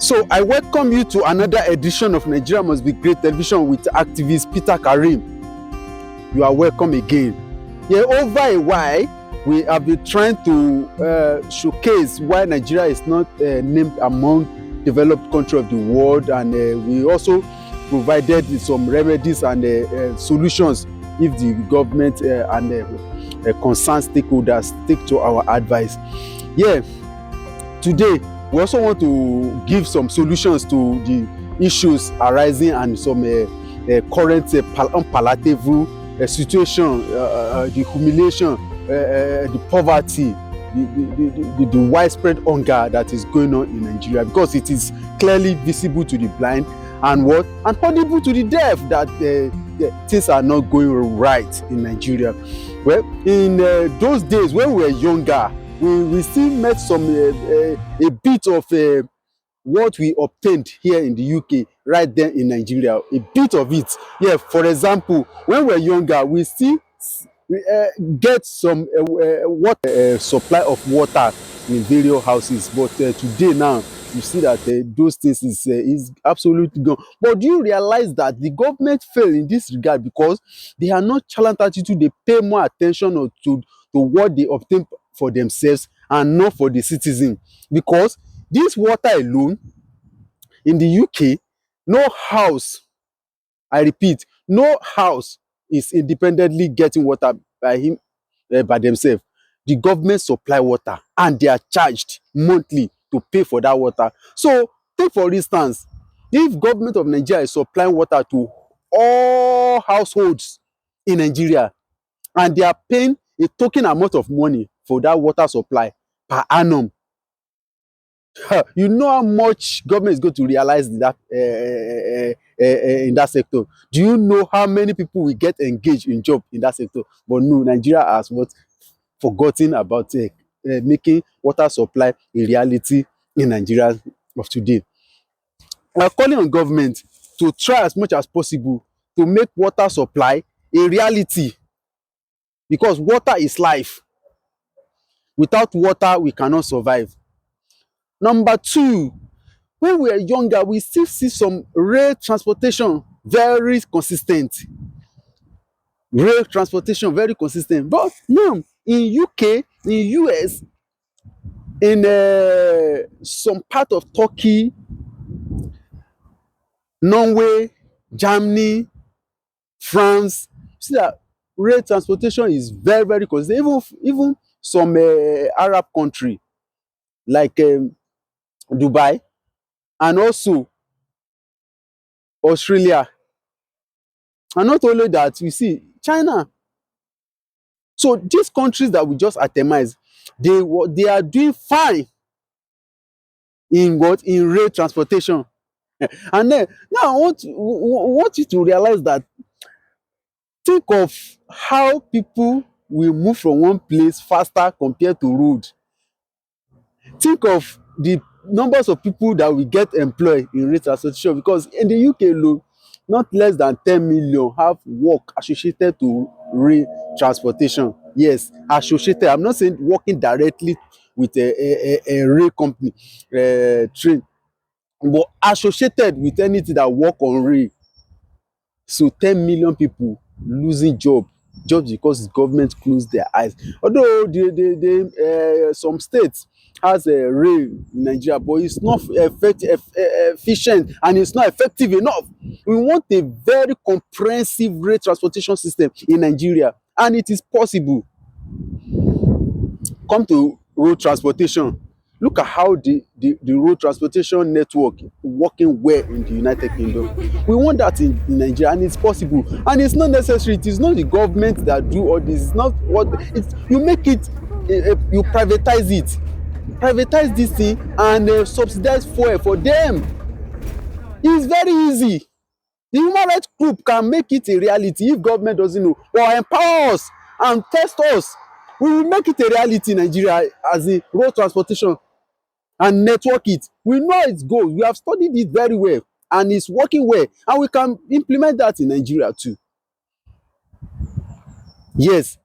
So I welcome you to another edition of Nigeria Must Be Great Television with activist Peter Karim. You are welcome again. Yeah, over a while, we have been trying to showcase why Nigeria is not named among developed countries of the world, and we also provided some remedies and solutions if the government and concerned stakeholders stick to our advice. Yeah, today we also want to give some solutions to the issues arising and some current unpalatable situation, the humiliation, the poverty, the widespread hunger that is going on in Nigeria, because it is clearly visible to the blind and audible to the deaf that things are not going right in Nigeria. Well, in those days when we were younger, we still met some a bit of what we obtained here in the UK right there in Nigeria, a bit of it. Yeah, for example, when we were younger, we still get some supply of water in various houses, but today now you see that those things is absolutely gone. But do you realize that the government fail in this regard because they are not challenged attitude? They pay more attention to what they obtain for themselves and not for the citizen, because this water alone in the UK, no house, I repeat, no house is independently getting water by themselves. The government supply water and they are charged monthly to pay for that water. So take for instance, if government of Nigeria is supplying water to all households in Nigeria and they are paying a token amount of money for that water supply per annum, you know how much government is going to realize in that sector. Do you know how many people will get engaged in job in that sector? But no, Nigeria has forgotten about making water supply a reality in Nigeria of today. We are calling on government to try as much as possible to make water supply a reality, because water is life. Without water, we cannot survive. Number two, when we were younger, we still see some rail transportation very consistent. Rail transportation very consistent. But now, in UK, in US, in some part of Turkey, Norway, Germany, France, see that rail transportation is very, very consistent. Even some Arab country like Dubai and also Australia. And not only that, you see China. So these countries that we just itemized, they are doing fine in rail transportation. And then now I want you to realize that, think of how people will move from one place faster compared to road. Think of the numbers of people that will get employed in rail transportation, because in the UK alone, not less than 10 million have work associated to rail transportation. Yes, associated. I'm not saying working directly with a rail company, train, but associated with anything that work on rail. So 10 million people losing job just because the government closed their eyes. Although some states has a rail in Nigeria, but it's not efficient and it's not effective enough. We want a very comprehensive rail transportation system in Nigeria, and it is possible. Come to road transportation. Look at how the road transportation network working well in the United Kingdom. We want that in Nigeria, and it's possible. And it's not necessary. It is not the government that do all this. It's not what it's. You make it. You privatize it. Privatize this thing and subsidize fuel for them. It's very easy. The human rights group can make it a reality if government doesn't know, or empower us and test us. We will make it a reality in Nigeria as a road transportation and network it. We know it goes. We have studied it very well and it's working well, and we can implement that in Nigeria too. Yes,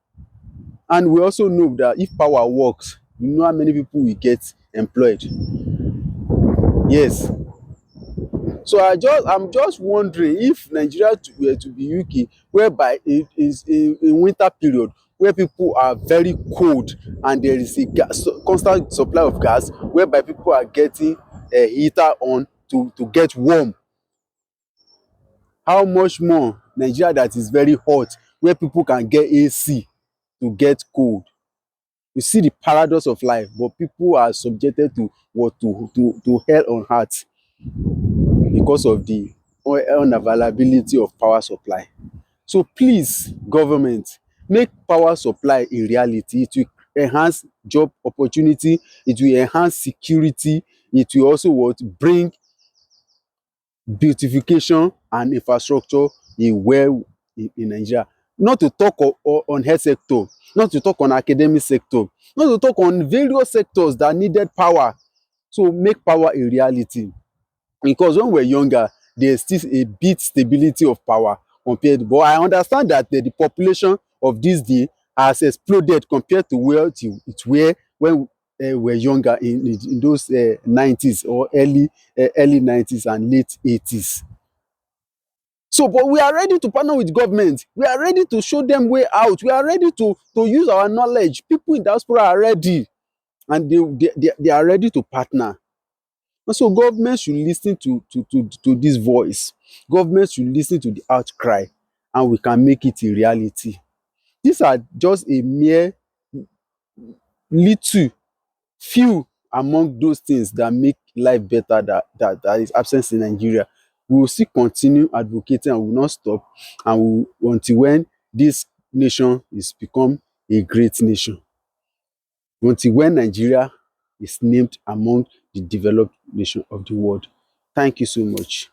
and we also know that if power works, you know how many people will get employed. Yes, So I'm just wondering if Nigeria were to be UK, whereby it is in winter period where people are very cold and there is a constant supply of gas, whereby people are getting a heater on to get warm. How much more Nigeria that is very hot, where people can get AC to get cold? You see the paradox of life, but people are subjected to what, to hell on earth because of the unavailability of power supply. So please, government, make power supply a reality. It will enhance job opportunity, it will enhance security, it will also what, bring beautification and infrastructure in where in Nigeria. Not to talk on health sector, not to talk on academic sector, not to talk on various sectors that needed power. So make power a reality, because when we're younger there's still a bit stability of power compared, but I understand that the population of this day has exploded compared to where it were when we're younger in those 90s or early 90s and late 80s. So but we are ready to partner with government, we are ready to show them way out, we are ready to use our knowledge. People in diaspora are ready, and they are ready to partner. And so government should listen to this voice. Government should listen to the outcry, and we can make it a reality. These are just a mere little few among those things that make life better, that is absent in Nigeria. We will still continue advocating and we will not stop, and until when this nation is become a great nation, until when Nigeria is named among the developed nation of the world. Thank you so much.